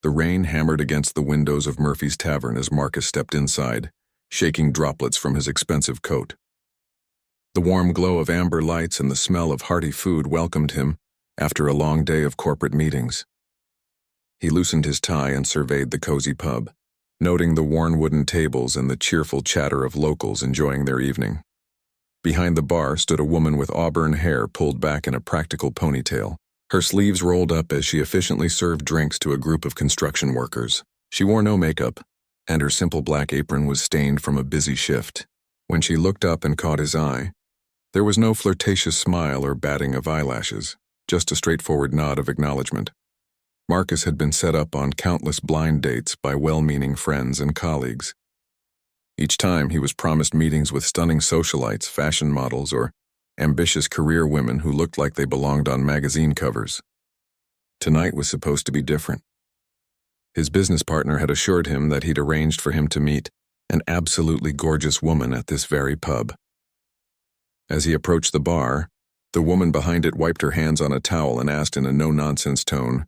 The rain hammered against the windows of Murphy's Tavern as Marcus stepped inside, shaking droplets from his expensive coat. The warm glow of amber lights and the smell of hearty food welcomed him after a long day of corporate meetings. He loosened his tie and surveyed the cozy pub, noting the worn wooden tables and the cheerful chatter of locals enjoying their evening. Behind the bar stood a woman with auburn hair pulled back in a practical ponytail, her sleeves rolled up as she efficiently served drinks to a group of construction workers. She wore no makeup, and her simple black apron was stained from a busy shift. When she looked up and caught his eye, there was no flirtatious smile or batting of eyelashes, just a straightforward nod of acknowledgement. Marcus had been set up on countless blind dates by well-meaning friends and colleagues. Each time he was promised meetings with stunning socialites, fashion models, or ambitious career women who looked like they belonged on magazine covers. Tonight was supposed to be different. His business partner had assured him that he'd arranged for him to meet an absolutely gorgeous woman at this very pub. As he approached the bar, the woman behind it wiped her hands on a towel and asked in a no-nonsense tone,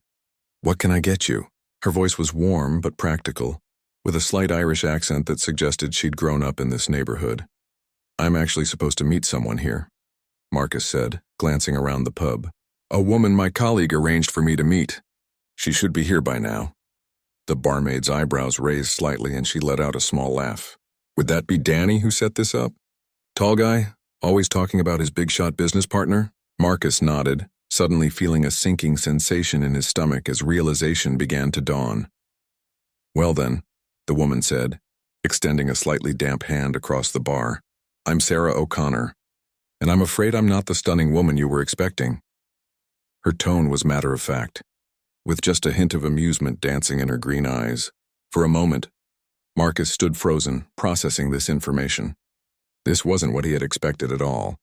"What can I get you?" Her voice was warm but practical, with a slight Irish accent that suggested she'd grown up in this neighborhood. "I'm actually supposed to meet someone here," Marcus said, glancing around the pub. "A woman my colleague arranged for me to meet. She should be here by now." The barmaid's eyebrows raised slightly and she let out a small laugh. "Would that be Danny who set this up? Tall guy, always talking about his big-shot business partner?" Marcus nodded, suddenly feeling a sinking sensation in his stomach as realization began to dawn. "Well then," the woman said, extending a slightly damp hand across the bar, "I'm Sarah O'Connor, and I'm afraid I'm not the stunning woman you were expecting." Her tone was matter-of-fact, with just a hint of amusement dancing in her green eyes. For a moment, Marcus stood frozen, processing this information. This wasn't what he had expected at all.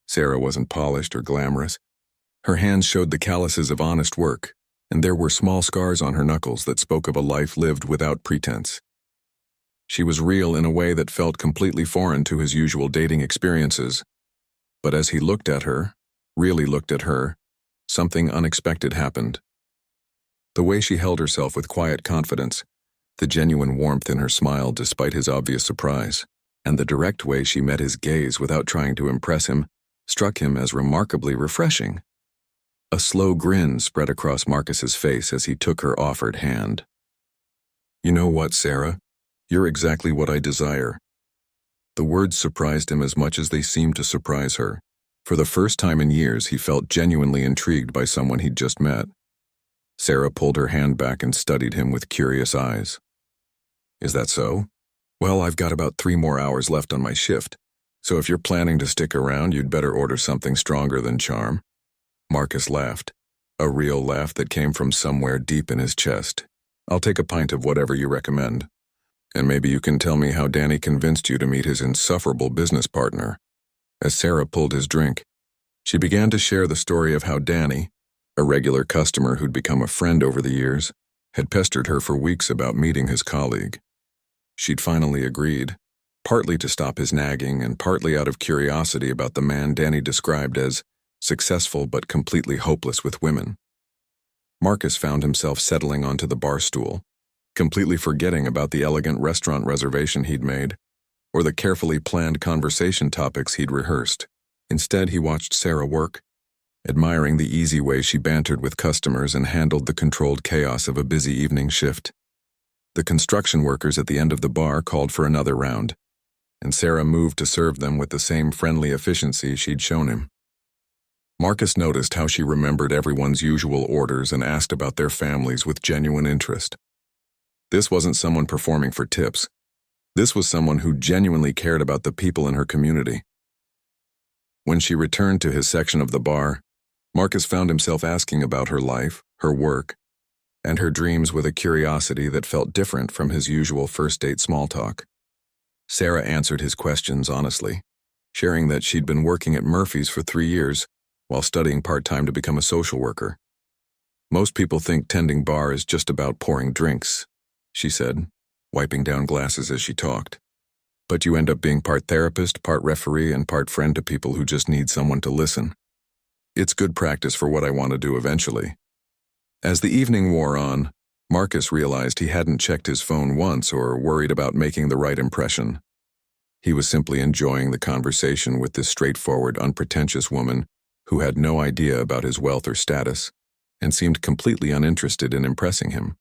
Sarah wasn't polished or glamorous. Her hands showed the calluses of honest work, and there were small scars on her knuckles that spoke of a life lived without pretense. She was real in a way that felt completely foreign to his usual dating experiences. But as he looked at her, really looked at her, something unexpected happened. The way she held herself with quiet confidence, the genuine warmth in her smile despite his obvious surprise, and the direct way she met his gaze without trying to impress him, struck him as remarkably refreshing. A slow grin spread across Marcus's face as he took her offered hand. "You know what, Sarah? You're exactly what I desire." The words surprised him as much as they seemed to surprise her. For the first time in years, he felt genuinely intrigued by someone he'd just met. Sarah pulled her hand back and studied him with curious eyes. "Is that so? Well, I've got about 3 more hours left on my shift, so if you're planning to stick around, you'd better order something stronger than charm." Marcus laughed, a real laugh that came from somewhere deep in his chest. "I'll take a pint of whatever you recommend. And maybe you can tell me how Danny convinced you to meet his insufferable business partner." As Sarah pulled his drink, she began to share the story of how Danny, a regular customer who'd become a friend over the years, had pestered her for weeks about meeting his colleague. She'd finally agreed, partly to stop his nagging and partly out of curiosity about the man Danny described as successful but completely hopeless with women. Marcus found himself settling onto the bar stool, completely forgetting about the elegant restaurant reservation he'd made, or the carefully planned conversation topics he'd rehearsed. Instead, he watched Sarah work, admiring the easy way she bantered with customers and handled the controlled chaos of a busy evening shift. The construction workers at the end of the bar called for another round, and Sarah moved to serve them with the same friendly efficiency she'd shown him. Marcus noticed how she remembered everyone's usual orders and asked about their families with genuine interest. This wasn't someone performing for tips. This was someone who genuinely cared about the people in her community. When she returned to his section of the bar, Marcus found himself asking about her life, her work, and her dreams with a curiosity that felt different from his usual first-date small talk. Sarah answered his questions honestly, sharing that she'd been working at Murphy's for 3 years while studying part-time to become a social worker. "Most people think tending bar is just about pouring drinks," she said, wiping down glasses as she talked. "But you end up being part therapist, part referee, and part friend to people who just need someone to listen. It's good practice for what I want to do eventually." As the evening wore on, Marcus realized he hadn't checked his phone once or worried about making the right impression. He was simply enjoying the conversation with this straightforward, unpretentious woman who had no idea about his wealth or status and seemed completely uninterested in impressing him.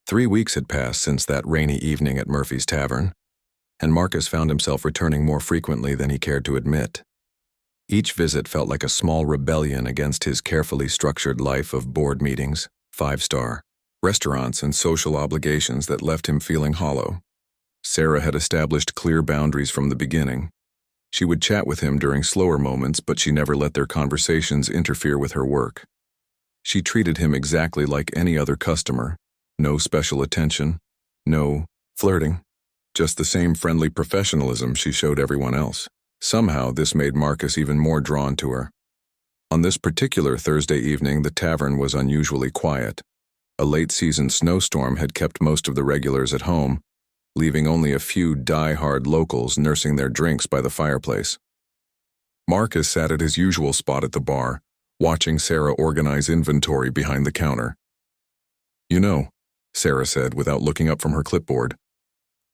3 weeks had passed since that rainy evening at Murphy's Tavern, and Marcus found himself returning more frequently than he cared to admit. Each visit felt like a small rebellion against his carefully structured life of board meetings, 5-star restaurants, and social obligations that left him feeling hollow. Sarah had established clear boundaries from the beginning. She would chat with him during slower moments, but she never let their conversations interfere with her work. She treated him exactly like any other customer. No special attention, no flirting, just the same friendly professionalism she showed everyone else. Somehow, this made Marcus even more drawn to her. On this particular Thursday evening, the tavern was unusually quiet. A late-season snowstorm had kept most of the regulars at home, leaving only a few die-hard locals nursing their drinks by the fireplace. Marcus sat at his usual spot at the bar, watching Sarah organize inventory behind the counter. "You know," Sarah said without looking up from her clipboard,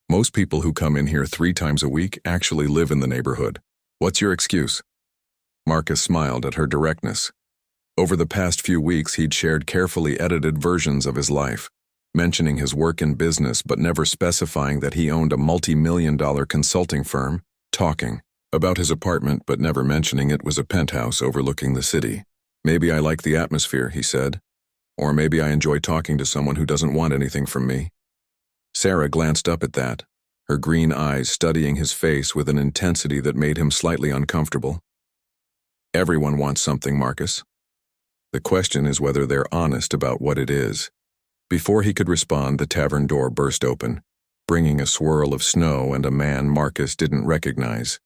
"most people who come in here 3 times a week actually live in the neighborhood. What's your excuse?" Marcus smiled at her directness. Over the past few weeks, he'd shared carefully edited versions of his life, mentioning his work in business but never specifying that he owned a multi-million-dollar consulting firm, talking about his apartment but never mentioning it was a penthouse overlooking the city. "Maybe I like the atmosphere," he said. "Or maybe I enjoy talking to someone who doesn't want anything from me." Sarah glanced up at that, her green eyes studying his face with an intensity that made him slightly uncomfortable. "Everyone wants something, Marcus. The question is whether they're honest about what it is." Before he could respond, the tavern door burst open, bringing a swirl of snow and a man Marcus didn't recognize.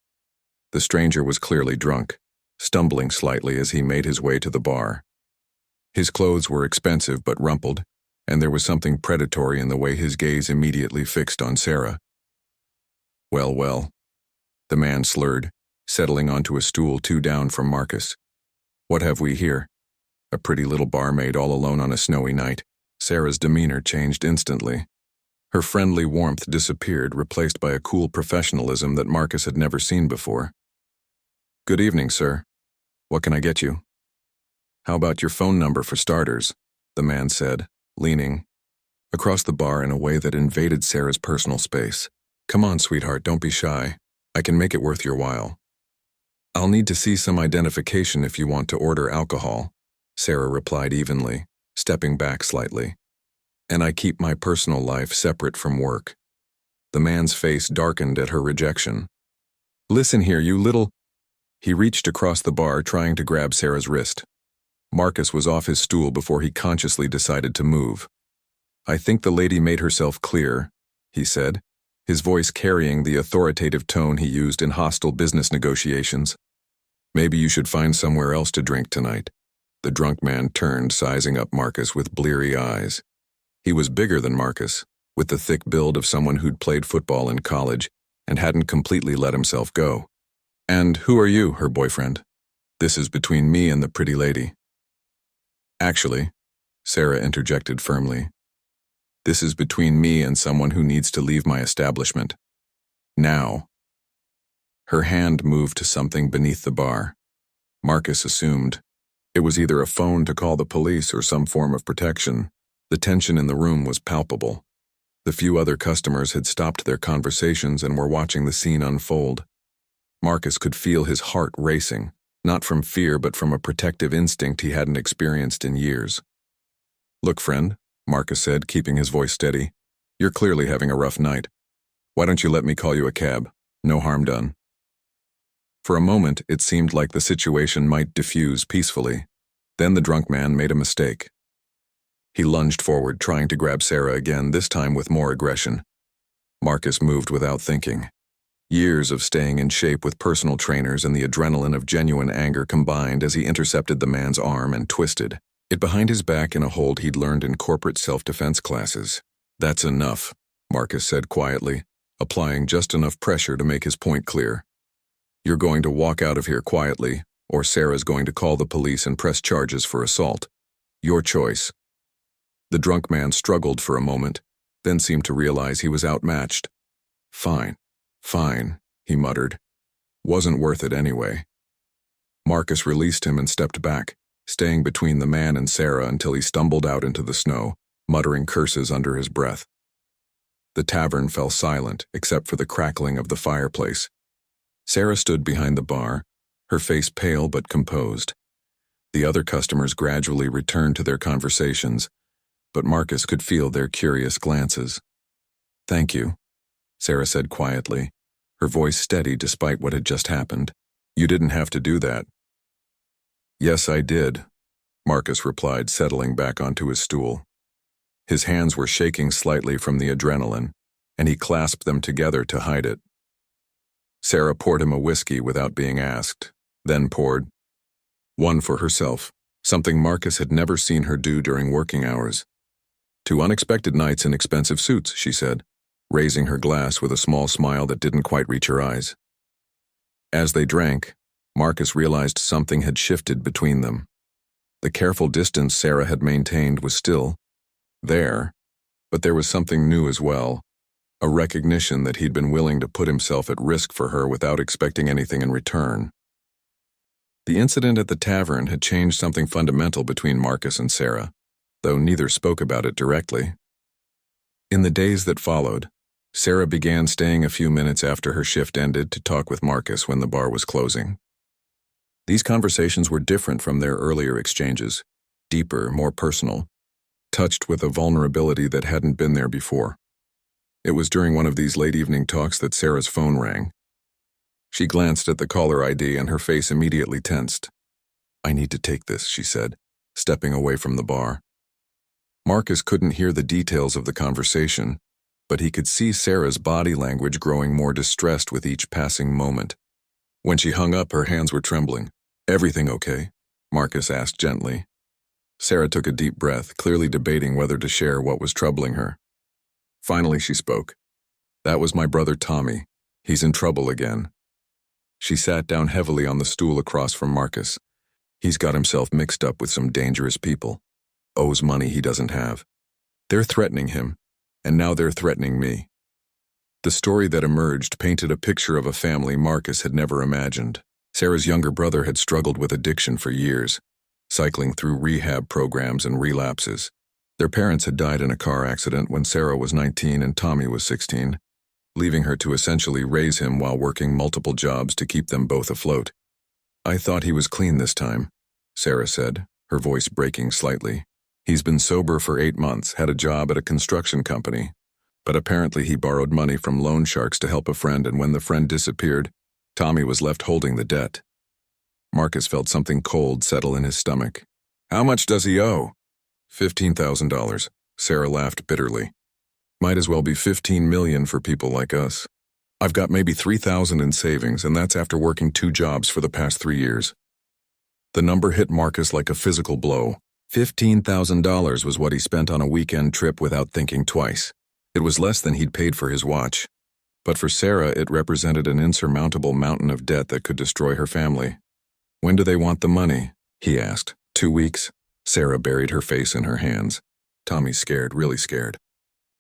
The stranger was clearly drunk, stumbling slightly as he made his way to the bar. His clothes were expensive but rumpled, and there was something predatory in the way his gaze immediately fixed on Sarah. "Well, well," the man slurred, settling onto a stool 2 down from Marcus. "What have we here? A pretty little barmaid all alone on a snowy night." Sarah's demeanor changed instantly. Her friendly warmth disappeared, replaced by a cool professionalism that Marcus had never seen before. "Good evening, sir. What can I get you?" "How about your phone number for starters?" the man said, leaning across the bar in a way that invaded Sarah's personal space. "Come on, sweetheart, don't be shy. I can make it worth your while." "I'll need to see some identification if you want to order alcohol," Sarah replied evenly, stepping back slightly. "And I keep my personal life separate from work." The man's face darkened at her rejection. "Listen here, you little—" He reached across the bar, trying to grab Sarah's wrist. Marcus was off his stool before he consciously decided to move. "I think the lady made herself clear," he said, his voice carrying the authoritative tone he used in hostile business negotiations. "Maybe you should find somewhere else to drink tonight." The drunk man turned, sizing up Marcus with bleary eyes. He was bigger than Marcus, with the thick build of someone who'd played football in college and hadn't completely let himself go. "And who are you, her boyfriend? This is between me and the pretty lady." "Actually," Sarah interjected firmly, "this is between me and someone who needs to leave my establishment. Now." Her hand moved to something beneath the bar. Marcus assumed it was either a phone to call the police or some form of protection. The tension in the room was palpable. The few other customers had stopped their conversations and were watching the scene unfold. Marcus could feel his heart racing, not from fear but from a protective instinct he hadn't experienced in years. "Look, friend," Marcus said, keeping his voice steady, "you're clearly having a rough night. Why don't you let me call you a cab? No harm done." For a moment, it seemed like the situation might diffuse peacefully. Then the drunk man made a mistake. He lunged forward, trying to grab Sarah again, this time with more aggression. Marcus moved without thinking. Years of staying in shape with personal trainers and the adrenaline of genuine anger combined as he intercepted the man's arm and twisted it behind his back in a hold he'd learned in corporate self-defense classes. "That's enough," Marcus said quietly, applying just enough pressure to make his point clear. "You're going to walk out of here quietly, or Sarah's going to call the police and press charges for assault. Your choice." The drunk man struggled for a moment, then seemed to realize he was outmatched. Fine, he muttered. Wasn't worth it anyway. Marcus released him and stepped back, staying between the man and Sarah until he stumbled out into the snow, muttering curses under his breath. The tavern fell silent except for the crackling of the fireplace. Sarah stood behind the bar, her face pale but composed. The other customers gradually returned to their conversations, but Marcus could feel their curious glances. "Thank you," Sarah said quietly, her voice steady despite what had just happened. "You didn't have to do that." "Yes, I did," Marcus replied, settling back onto his stool. His hands were shaking slightly from the adrenaline, and he clasped them together to hide it. Sarah poured him a whiskey without being asked, then poured one for herself, something Marcus had never seen her do during working hours. "Two unexpected nights in expensive suits," she said, raising her glass with a small smile that didn't quite reach her eyes. As they drank, Marcus realized something had shifted between them. The careful distance Sarah had maintained was still there, but there was something new as well, a recognition that he'd been willing to put himself at risk for her without expecting anything in return. The incident at the tavern had changed something fundamental between Marcus and Sarah, though neither spoke about it directly. In the days that followed, Sarah began staying a few minutes after her shift ended to talk with Marcus when the bar was closing. These conversations were different from their earlier exchanges, deeper, more personal, touched with a vulnerability that hadn't been there before. It was during one of these late evening talks that Sarah's phone rang. She glanced at the caller ID and her face immediately tensed. "I need to take this," she said, stepping away from the bar. Marcus couldn't hear the details of the conversation, but he could see Sarah's body language growing more distressed with each passing moment. When she hung up, her hands were trembling. "Everything okay?" Marcus asked gently. Sarah took a deep breath, clearly debating whether to share what was troubling her. Finally, she spoke. "That was my brother Tommy. He's in trouble again." She sat down heavily on the stool across from Marcus. "He's got himself mixed up with some dangerous people. Owes money he doesn't have. They're threatening him, and now they're threatening me." The story that emerged painted a picture of a family Marcus had never imagined. Sarah's younger brother had struggled with addiction for years, cycling through rehab programs and relapses. Their parents had died in a car accident when Sarah was 19 and Tommy was 16, leaving her to essentially raise him while working multiple jobs to keep them both afloat. "I thought he was clean this time," Sarah said, her voice breaking slightly. "He's been sober for 8 months, had a job at a construction company, but apparently he borrowed money from loan sharks to help a friend, and when the friend disappeared, Tommy was left holding the debt." Marcus felt something cold settle in his stomach. "How much does he owe?" $15,000, Sarah laughed bitterly. "Might as well be 15 million for people like us. I've got maybe 3,000 in savings, and that's after working 2 jobs for the past 3 years. The number hit Marcus like a physical blow. $15,000 was what he spent on a weekend trip without thinking twice. It was less than he'd paid for his watch. But for Sarah, it represented an insurmountable mountain of debt that could destroy her family. "When do they want the money?" he asked. 2 weeks. Sarah buried her face in her hands. Tommy's scared, really scared.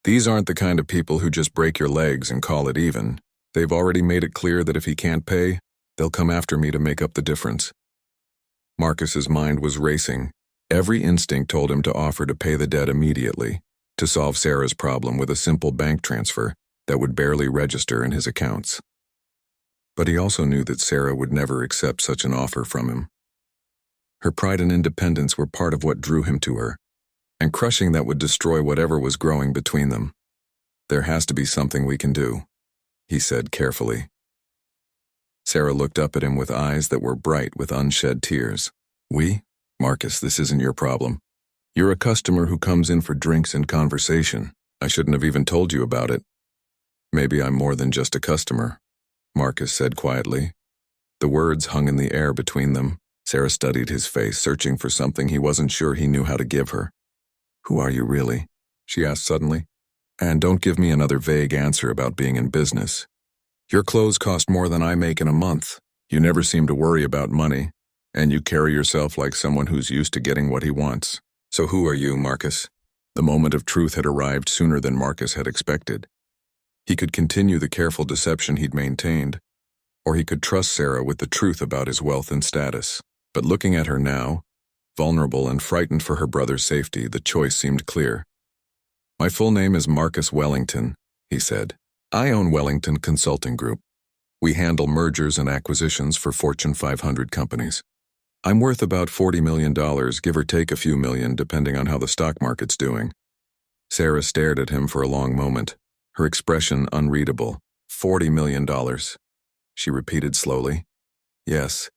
"These aren't the kind of people who just break your legs and call it even. They've already made it clear that if he can't pay, they'll come after me to make up the difference." Marcus's mind was racing. Every instinct told him to offer to pay the debt immediately, to solve Sarah's problem with a simple bank transfer that would barely register in his accounts. But he also knew that Sarah would never accept such an offer from him. Her pride and independence were part of what drew him to her, and crushing that would destroy whatever was growing between them. "There has to be something we can do," he said carefully. Sarah looked up at him with eyes that were bright with unshed tears. "We? Marcus, this isn't your problem. You're a customer who comes in for drinks and conversation. I shouldn't have even told you about it." "Maybe I'm more than just a customer," Marcus said quietly. The words hung in the air between them. Sarah studied his face, searching for something he wasn't sure he knew how to give her. "Who are you really?" she asked suddenly. "And don't give me another vague answer about being in business. Your clothes cost more than I make in a month. You never seem to worry about money, and you carry yourself like someone who's used to getting what he wants. So who are you, Marcus?" The moment of truth had arrived sooner than Marcus had expected. He could continue the careful deception he'd maintained, or he could trust Sarah with the truth about his wealth and status. But looking at her now, vulnerable and frightened for her brother's safety, the choice seemed clear. "My full name is Marcus Wellington," he said. "I own Wellington Consulting Group. We handle mergers and acquisitions for Fortune 500 companies. I'm worth about $40 million, give or take a few million, depending on how the stock market's doing." Sarah stared at him for a long moment, her expression unreadable. $40 million, she repeated slowly. "Yes.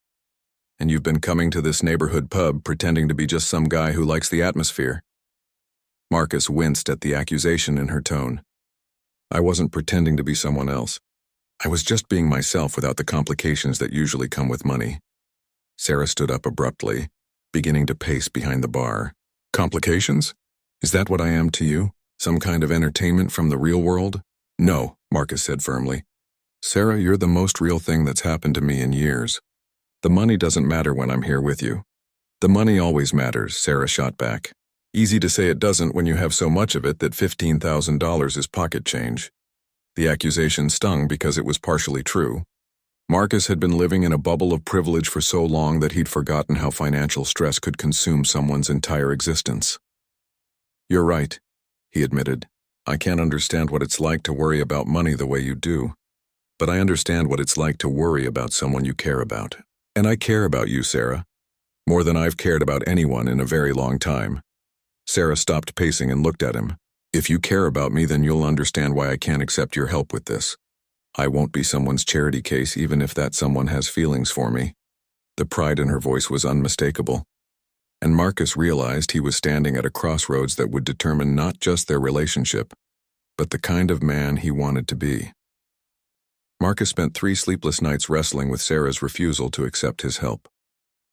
And you've been coming to this neighborhood pub pretending to be just some guy who likes the atmosphere?" Marcus winced at the accusation in her tone. "I wasn't pretending to be someone else. I was just being myself without the complications that usually come with money." Sarah stood up abruptly, beginning to pace behind the bar. "Complications? Is that what I am to you? Some kind of entertainment from the real world?" "No," Marcus said firmly. "Sarah, you're the most real thing that's happened to me in years. The money doesn't matter when I'm here with you." "The money always matters," Sarah shot back. "Easy to say it doesn't when you have so much of it that $15,000 is pocket change." The accusation stung because it was partially true. Marcus had been living in a bubble of privilege for so long that he'd forgotten how financial stress could consume someone's entire existence. "You're right," he admitted. "I can't understand what it's like to worry about money the way you do. But I understand what it's like to worry about someone you care about. And I care about you, Sarah. More than I've cared about anyone in a very long time." Sarah stopped pacing and looked at him. "If you care about me, then you'll understand why I can't accept your help with this. I won't be someone's charity case even if that someone has feelings for me." The pride in her voice was unmistakable. And Marcus realized he was standing at a crossroads that would determine not just their relationship, but the kind of man he wanted to be. Marcus spent 3 sleepless nights wrestling with Sarah's refusal to accept his help.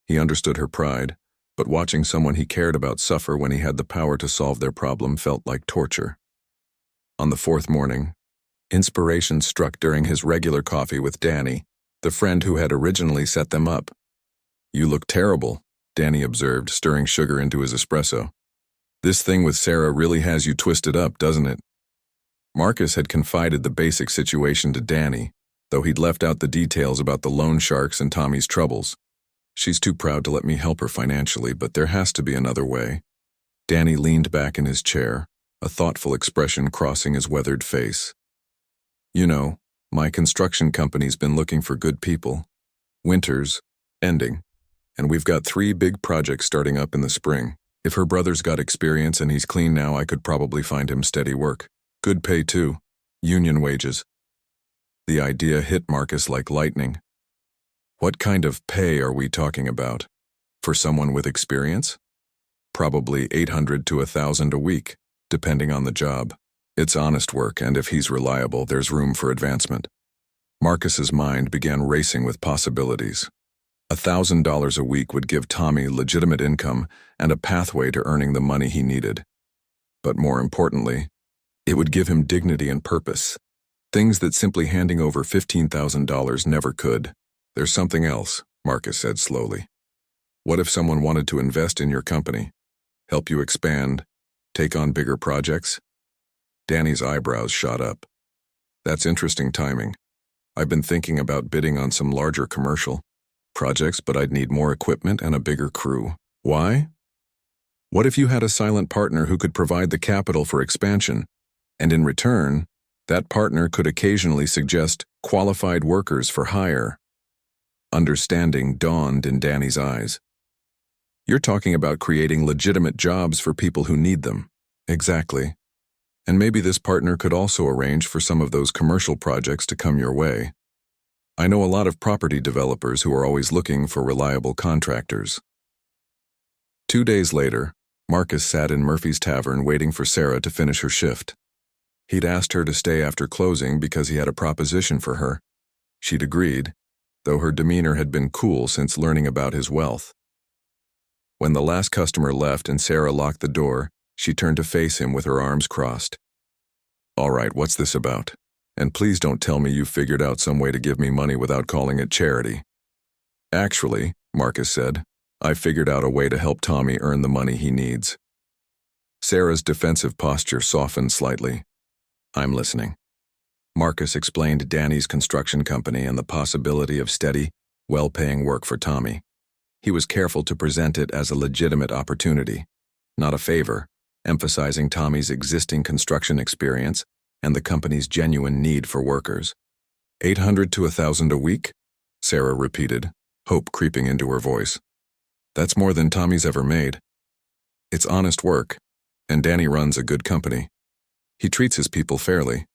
He understood her pride, but watching someone he cared about suffer when he had the power to solve their problem felt like torture. On the 4th morning, inspiration struck during his regular coffee with Danny, the friend who had originally set them up. "You look terrible," Danny observed, stirring sugar into his espresso. "This thing with Sarah really has you twisted up, doesn't it?" Marcus had confided the basic situation to Danny, though he'd left out the details about the loan sharks and Tommy's troubles. "She's too proud to let me help her financially, but there has to be another way." Danny leaned back in his chair, a thoughtful expression crossing his weathered face. "You know, my construction company's been looking for good people. Winter's ending, and we've got 3 big projects starting up in the spring. If her brother's got experience and he's clean now, I could probably find him steady work. Good pay too. Union wages." The idea hit Marcus like lightning. What kind of pay are we talking about? For someone with experience? Probably $800 to $1,000 a week, depending on the job. It's honest work, and if he's reliable, there's room for advancement. Marcus's mind began racing with possibilities. $1,000 a week would give Tommy legitimate income and a pathway to earning the money he needed. But more importantly, it would give him dignity and purpose, things that simply handing over $15,000 never could. "There's something else," Marcus said slowly. "What if someone wanted to invest in your company, help you expand, take on bigger projects?" Danny's eyebrows shot up. "That's interesting timing. I've been thinking about bidding on some larger commercial projects, but I'd need more equipment and a bigger crew." "Why?" "What if you had a silent partner who could provide the capital for expansion, and in return, that partner could occasionally suggest qualified workers for hire?" Understanding dawned in Danny's eyes. "You're talking about creating legitimate jobs for people who need them." "Exactly. And maybe this partner could also arrange for some of those commercial projects to come your way. I know a lot of property developers who are always looking for reliable contractors." 2 days later, Marcus sat in Murphy's Tavern waiting for Sarah to finish her shift. He'd asked her to stay after closing because he had a proposition for her. She'd agreed, though her demeanor had been cool since learning about his wealth. When the last customer left and Sarah locked the door, she turned to face him with her arms crossed. "All right, what's this about? And please don't tell me you figured out some way to give me money without calling it charity." "Actually," Marcus said, "I figured out a way to help Tommy earn the money he needs." Sarah's defensive posture softened slightly. "I'm listening." Marcus explained Danny's construction company and the possibility of steady, well-paying work for Tommy. He was careful to present it as a legitimate opportunity, not a favor, emphasizing Tommy's existing construction experience and the company's genuine need for workers. "800 to 1,000 a week?" Sarah repeated, hope creeping into her voice. "That's more than Tommy's ever made. It's honest work, and Danny runs a good company. He treats his people fairly."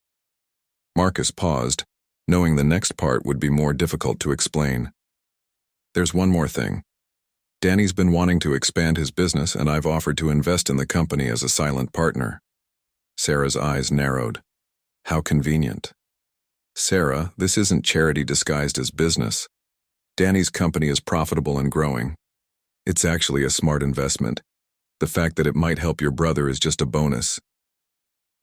Marcus paused, knowing the next part would be more difficult to explain. "There's one more thing. Danny's been wanting to expand his business, and I've offered to invest in the company as a silent partner." Sarah's eyes narrowed. How convenient. "Sarah, this isn't charity disguised as business. Danny's company is profitable and growing. It's actually a smart investment. The fact that it might help your brother is just a bonus."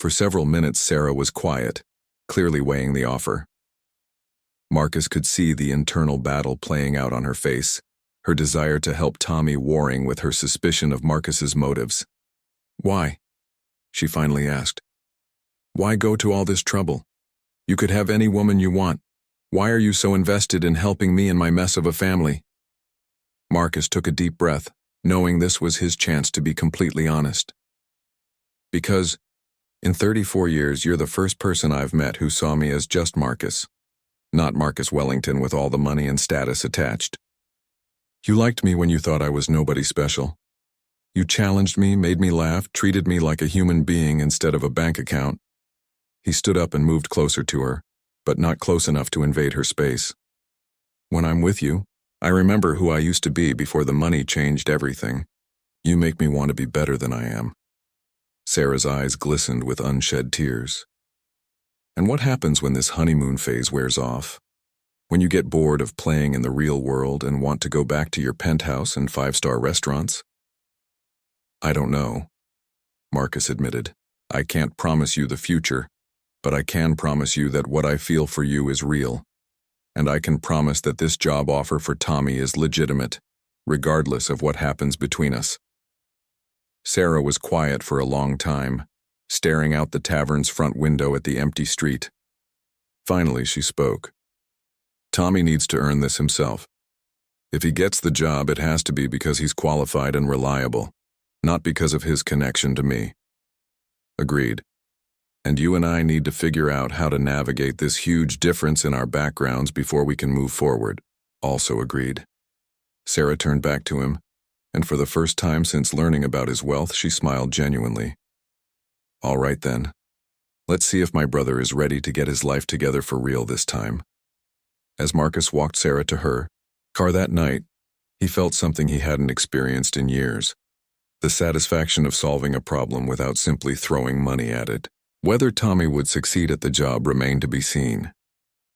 For several minutes, Sarah was quiet, clearly weighing the offer. Marcus could see the internal battle playing out on her face, her desire to help Tommy warring with her suspicion of Marcus's motives. "Why?" she finally asked. "Why go to all this trouble? You could have any woman you want. Why are you so invested in helping me and my mess of a family?" Marcus took a deep breath, knowing this was his chance to be completely honest. "Because in 34 years, you're the first person I've met who saw me as just Marcus, not Marcus Wellington with all the money and status attached. You liked me when you thought I was nobody special. You challenged me, made me laugh, treated me like a human being instead of a bank account." He stood up and moved closer to her, but not close enough to invade her space. "When I'm with you, I remember who I used to be before the money changed everything. You make me want to be better than I am." Sarah's eyes glistened with unshed tears. "And what happens when this honeymoon phase wears off? When you get bored of playing in the real world and want to go back to your penthouse and five-star restaurants?" "I don't know," Marcus admitted. "I can't promise you the future, but I can promise you that what I feel for you is real. And I can promise that this job offer for Tommy is legitimate, regardless of what happens between us." Sarah was quiet for a long time, staring out the tavern's front window at the empty street. Finally, she spoke. "Tommy needs to earn this himself. If he gets the job, it has to be because he's qualified and reliable, not because of his connection to me." "Agreed. And you and I need to figure out how to navigate this huge difference in our backgrounds before we can move forward." Also agreed. Sarah turned back to him, and for the first time since learning about his wealth, she smiled genuinely. "All right then. Let's see if my brother is ready to get his life together for real this time." As Marcus walked Sarah to her car that night, he felt something he hadn't experienced in years. The satisfaction of solving a problem without simply throwing money at it. Whether Tommy would succeed at the job remained to be seen.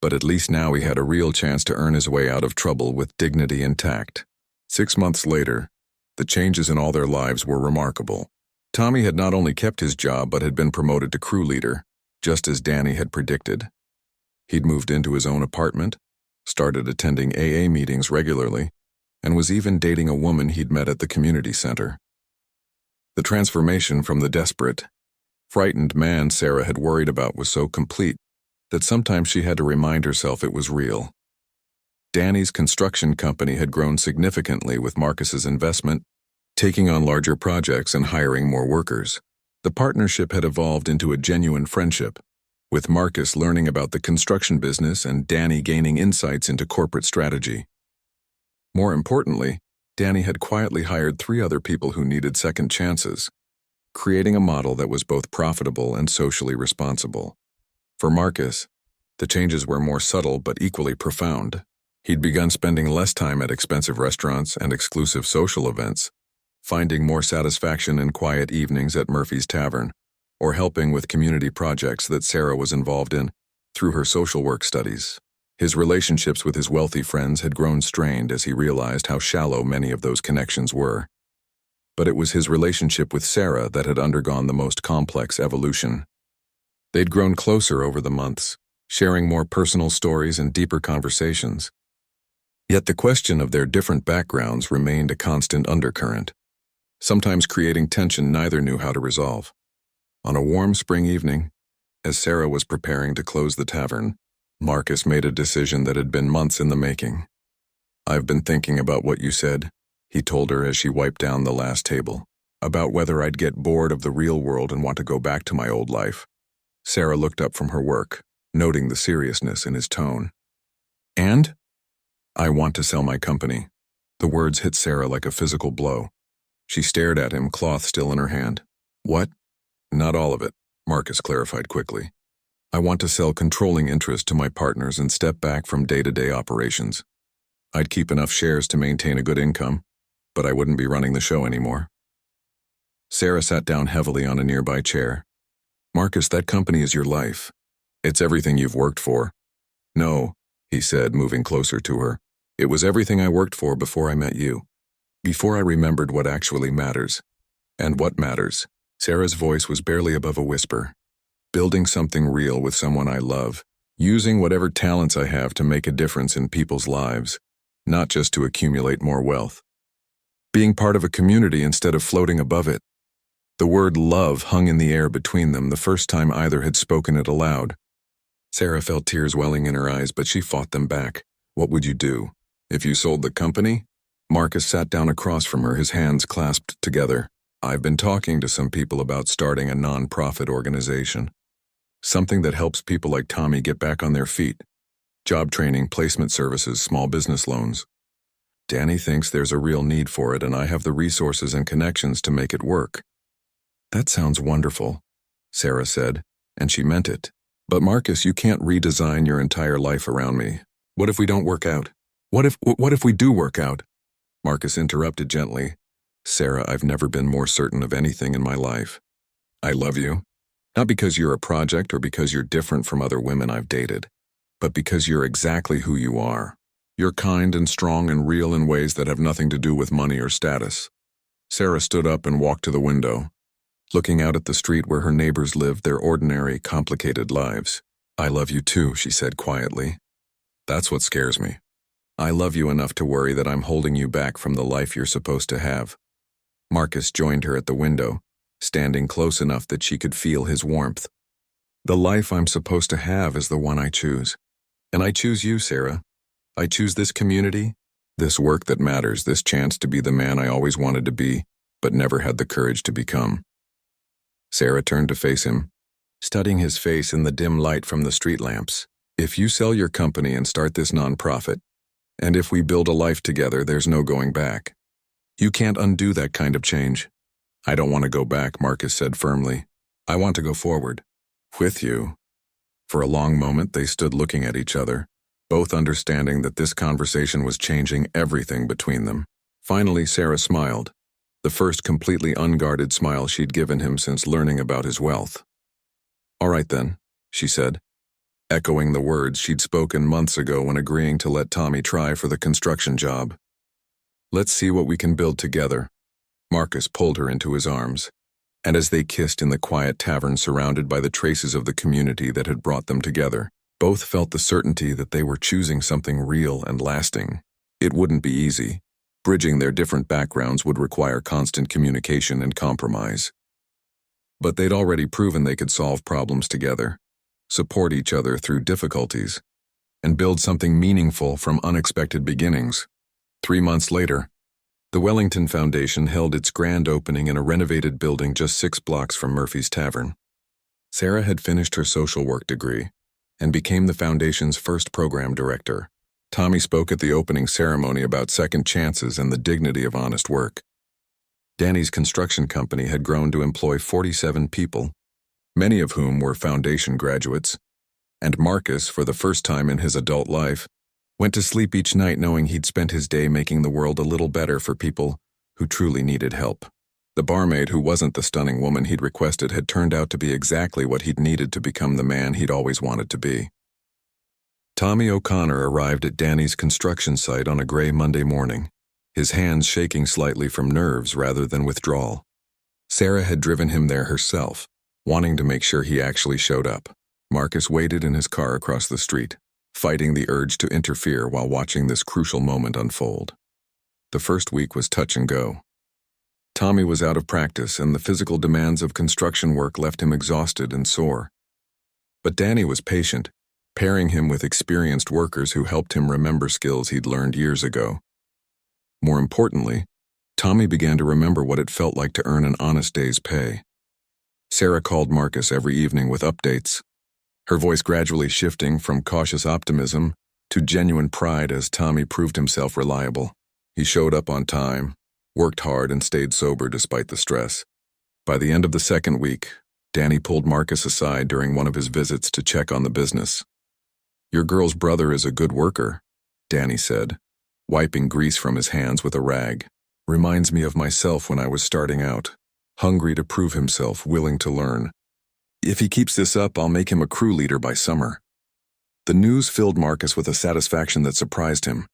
But at least now he had a real chance to earn his way out of trouble with dignity and tact. 6 months later, the changes in all their lives were remarkable. Tommy had not only kept his job but had been promoted to crew leader, just as Danny had predicted. He'd moved into his own apartment, started attending AA meetings regularly, and was even dating a woman he'd met at the community center. The transformation from the desperate, frightened man Sarah had worried about was so complete that sometimes she had to remind herself it was real. Danny's construction company had grown significantly with Marcus's investment, taking on larger projects and hiring more workers. The partnership had evolved into a genuine friendship, with Marcus learning about the construction business and Danny gaining insights into corporate strategy. More importantly, Danny had quietly hired 3 other people who needed second chances, creating a model that was both profitable and socially responsible. For Marcus, the changes were more subtle but equally profound. He'd begun spending less time at expensive restaurants and exclusive social events, finding more satisfaction in quiet evenings at Murphy's Tavern, or helping with community projects that Sarah was involved in through her social work studies. His relationships with his wealthy friends had grown strained as he realized how shallow many of those connections were. But it was his relationship with Sarah that had undergone the most complex evolution. They'd grown closer over the months, sharing more personal stories and deeper conversations. Yet the question of their different backgrounds remained a constant undercurrent. sometimes creating tension neither knew how to resolve. On a warm spring evening, as Sarah was preparing to close the tavern, Marcus made a decision that had been months in the making. "I've been thinking about what you said," he told her as she wiped down the last table, "about whether I'd get bored of the real world and want to go back to my old life." Sarah looked up from her work, noting the seriousness in his tone. "And?" "I want to sell my company." The words hit Sarah like a physical blow. She stared at him, cloth still in her hand. "What?" "Not all of it," Marcus clarified quickly. "I want to sell controlling interest to my partners and step back from day-to-day operations. I'd keep enough shares to maintain a good income, but I wouldn't be running the show anymore." Sarah sat down heavily on a nearby chair. "Marcus, that company is your life. It's everything you've worked for." "No," he said, moving closer to her. "It was everything I worked for before I met you. Before I remembered what actually matters." "And what matters?" Sarah's voice was barely above a whisper. "Building something real with someone I love, using whatever talents I have to make a difference in people's lives, not just to accumulate more wealth. Being part of a community instead of floating above it." The word love hung in the air between them the first time either had spoken it aloud. Sarah felt tears welling in her eyes, but she fought them back. "What would you do? If you sold the company?" Marcus sat down across from her, his hands clasped together. "I've been talking to some people about starting a non-profit organization. Something that helps people like Tommy get back on their feet. Job training, placement services, small business loans. Danny thinks there's a real need for it, and I have the resources and connections to make it work." "That sounds wonderful," Sarah said, and she meant it. "But Marcus, you can't redesign your entire life around me. What if we don't work out? What if we do work out?" Marcus interrupted gently. "Sarah, I've never been more certain of anything in my life. I love you, not because you're a project or because you're different from other women I've dated, but because you're exactly who you are. You're kind and strong and real in ways that have nothing to do with money or status." Sarah stood up and walked to the window, looking out at the street where her neighbors lived their ordinary, complicated lives. "I love you too," she said quietly. "That's what scares me. I love you enough to worry that I'm holding you back from the life you're supposed to have." Marcus joined her at the window, standing close enough that she could feel his warmth. "The life I'm supposed to have is the one I choose. And I choose you, Sarah. I choose this community, this work that matters, this chance to be the man I always wanted to be, but never had the courage to become." Sarah turned to face him, studying his face in the dim light from the street lamps. "If you sell your company and start this nonprofit, and if we build a life together, there's no going back. You can't undo that kind of change." "I don't want to go back," Marcus said firmly. "I want to go forward. With you." For a long moment they stood looking at each other, both understanding that this conversation was changing everything between them. Finally, Sarah smiled, the first completely unguarded smile she'd given him since learning about his wealth. "All right then," she said, echoing the words she'd spoken months ago when agreeing to let Tommy try for the construction job. "Let's see what we can build together." Marcus pulled her into his arms, and as they kissed in the quiet tavern surrounded by the traces of the community that had brought them together, both felt the certainty that they were choosing something real and lasting. It wouldn't be easy. Bridging their different backgrounds would require constant communication and compromise. But they'd already proven they could solve problems together, support each other through difficulties, and build something meaningful from unexpected beginnings. 3 months later, the Wellington Foundation held its grand opening in a renovated building just 6 blocks from Murphy's Tavern. Sarah had finished her social work degree and became the foundation's first program director. Tommy spoke at the opening ceremony about second chances and the dignity of honest work. Danny's construction company had grown to employ 47 people, many of whom were foundation graduates, and Marcus, for the first time in his adult life, went to sleep each night knowing he'd spent his day making the world a little better for people who truly needed help. The barmaid, who wasn't the stunning woman he'd requested, had turned out to be exactly what he'd needed to become the man he'd always wanted to be. Tommy O'Connor arrived at Danny's construction site on a gray Monday morning, his hands shaking slightly from nerves rather than withdrawal. Sarah had driven him there herself, wanting to make sure he actually showed up. Marcus waited in his car across the street, fighting the urge to interfere while watching this crucial moment unfold. The first week was touch and go. Tommy was out of practice, and the physical demands of construction work left him exhausted and sore. But Danny was patient, pairing him with experienced workers who helped him remember skills he'd learned years ago. More importantly, Tommy began to remember what it felt like to earn an honest day's pay. Sarah called Marcus every evening with updates, her voice gradually shifting from cautious optimism to genuine pride as Tommy proved himself reliable. He showed up on time, worked hard, and stayed sober despite the stress. By the end of the second week, Danny pulled Marcus aside during one of his visits to check on the business. "Your girl's brother is a good worker," Danny said, wiping grease from his hands with a rag. "Reminds me of myself when I was starting out, hungry to prove himself, willing to learn. If he keeps this up, I'll make him a crew leader by summer." The news filled Marcus with a satisfaction that surprised him.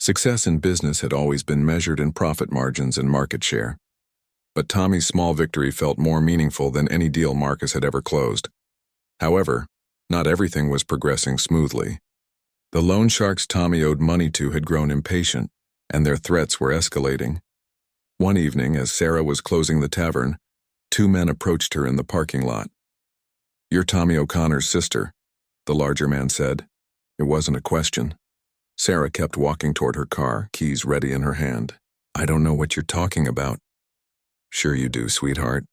Success in business had always been measured in profit margins and market share. But Tommy's small victory felt more meaningful than any deal Marcus had ever closed. However, not everything was progressing smoothly. The loan sharks Tommy owed money to had grown impatient, and their threats were escalating. One evening, as Sarah was closing the tavern, two men approached her in the parking lot. "You're Tommy O'Connor's sister," the larger man said. It wasn't a question. Sarah kept walking toward her car, keys ready in her hand. "I don't know what you're talking about." "Sure you do, sweetheart.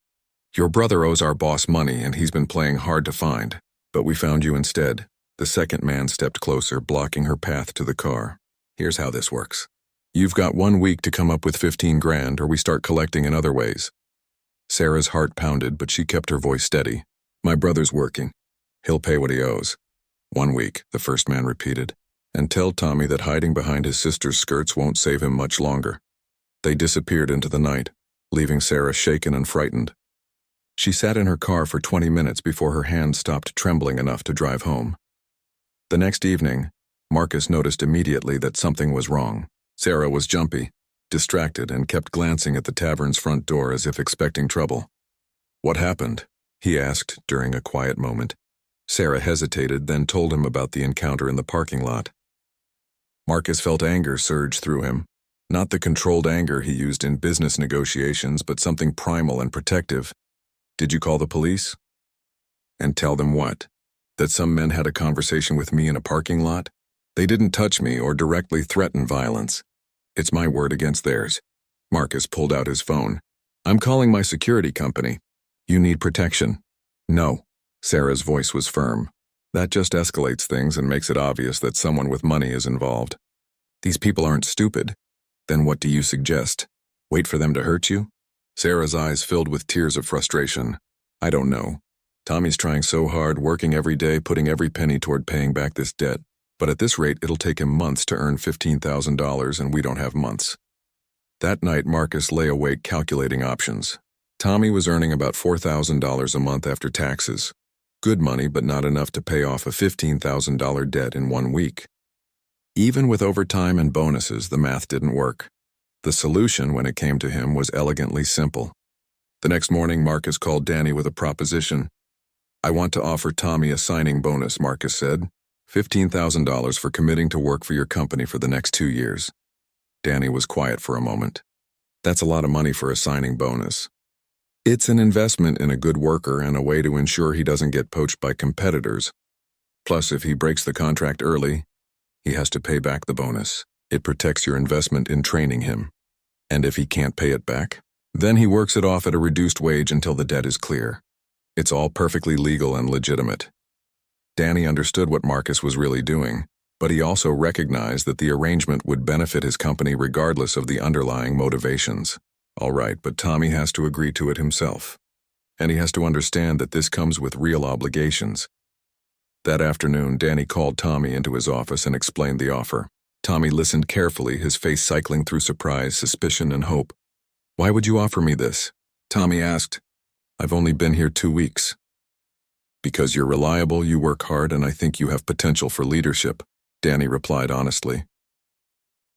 Your brother owes our boss money, and he's been playing hard to find. But we found you instead." The second man stepped closer, blocking her path to the car. "Here's how this works. You've got 1 week to come up with 15 grand, or we start collecting in other ways." Sarah's heart pounded, but she kept her voice steady. "My brother's working. He'll pay what he owes." 1 week, the first man repeated. "And tell Tommy that hiding behind his sister's skirts won't save him much longer." They disappeared into the night, leaving Sarah shaken and frightened. She sat in her car for 20 minutes before her hands stopped trembling enough to drive home. The next evening, Marcus noticed immediately that something was wrong. Sarah was jumpy, distracted, and kept glancing at the tavern's front door as if expecting trouble. "What happened?" he asked during a quiet moment. Sarah hesitated, then told him about the encounter in the parking lot. Marcus felt anger surge through him. Not the controlled anger he used in business negotiations, but something primal and protective. "Did you call the police?" "And tell them what? That some men had a conversation with me in a parking lot? They didn't touch me or directly threaten violence. It's my word against theirs." Marcus pulled out his phone. "I'm calling my security company. You need protection." "No." Sarah's voice was firm. "That just escalates things and makes it obvious that someone with money is involved. These people aren't stupid. Then what do you suggest? Wait for them to hurt you?" Sarah's eyes filled with tears of frustration. "I don't know. Tommy's trying so hard, working every day, putting every penny toward paying back this debt. But at this rate, it'll take him months to earn $15,000, and we don't have months." That night, Marcus lay awake calculating options. Tommy was earning about $4,000 a month after taxes. Good money, but not enough to pay off a $15,000 debt in 1 week. Even with overtime and bonuses, the math didn't work. The solution, when it came to him, was elegantly simple. The next morning, Marcus called Danny with a proposition. "I want to offer Tommy a signing bonus," Marcus said. $15,000 for committing to work for your company for the next 2 years. Danny was quiet for a moment. "That's a lot of money for a signing bonus." "It's an investment in a good worker and a way to ensure he doesn't get poached by competitors. Plus, if he breaks the contract early, he has to pay back the bonus. It protects your investment in training him. And if he can't pay it back, then he works it off at a reduced wage until the debt is clear. It's all perfectly legal and legitimate." Danny understood what Marcus was really doing, but he also recognized that the arrangement would benefit his company regardless of the underlying motivations. All right, but Tommy has to agree to it himself. And he has to understand that this comes with real obligations. That afternoon, Danny called Tommy into his office and explained the offer. Tommy listened carefully, his face cycling through surprise, suspicion, and hope. "Why would you offer me this?" Tommy asked. "I've only been here 2 weeks. "Because you're reliable, you work hard, and I think you have potential for leadership," Danny replied honestly.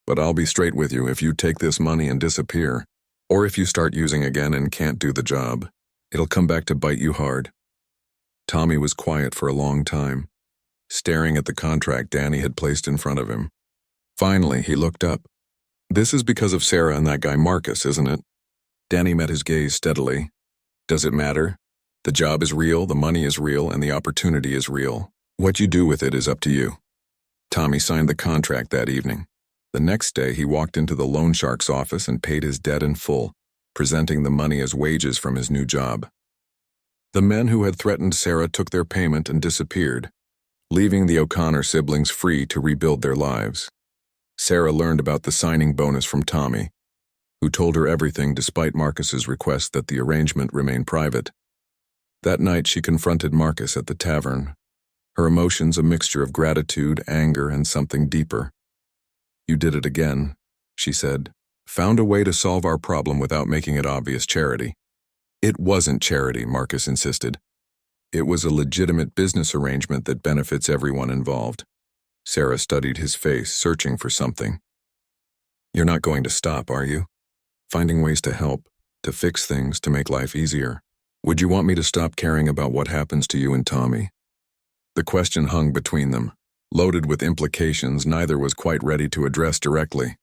"But I'll be straight with you, if you take this money and disappear, or if you start using again and can't do the job, it'll come back to bite you hard." Tommy was quiet for a long time, staring at the contract Danny had placed in front of him. Finally, he looked up. "This is because of Sarah and that guy Marcus, isn't it?" Danny met his gaze steadily. Does it matter? The job is real, the money is real, and the opportunity is real. What you do with it is up to you. Tommy signed the contract that evening. The next day, he walked into the loan shark's office and paid his debt in full, presenting the money as wages from his new job. The men who had threatened Sarah took their payment and disappeared, leaving the O'Connor siblings free to rebuild their lives. Sarah learned about the signing bonus from Tommy, who told her everything despite Marcus's request that the arrangement remain private. That night, she confronted Marcus at the tavern, her emotions a mixture of gratitude, anger, and something deeper. "You did it again," she said. "Found a way to solve our problem without making it obvious charity." "It wasn't charity," Marcus insisted. "It was a legitimate business arrangement that benefits everyone involved." Sarah studied his face, searching for something. "You're not going to stop, are you? Finding ways to help, to fix things, to make life easier. Would you want me to stop caring about what happens to you and Tommy?" The question hung between them, loaded with implications neither was quite ready to address directly.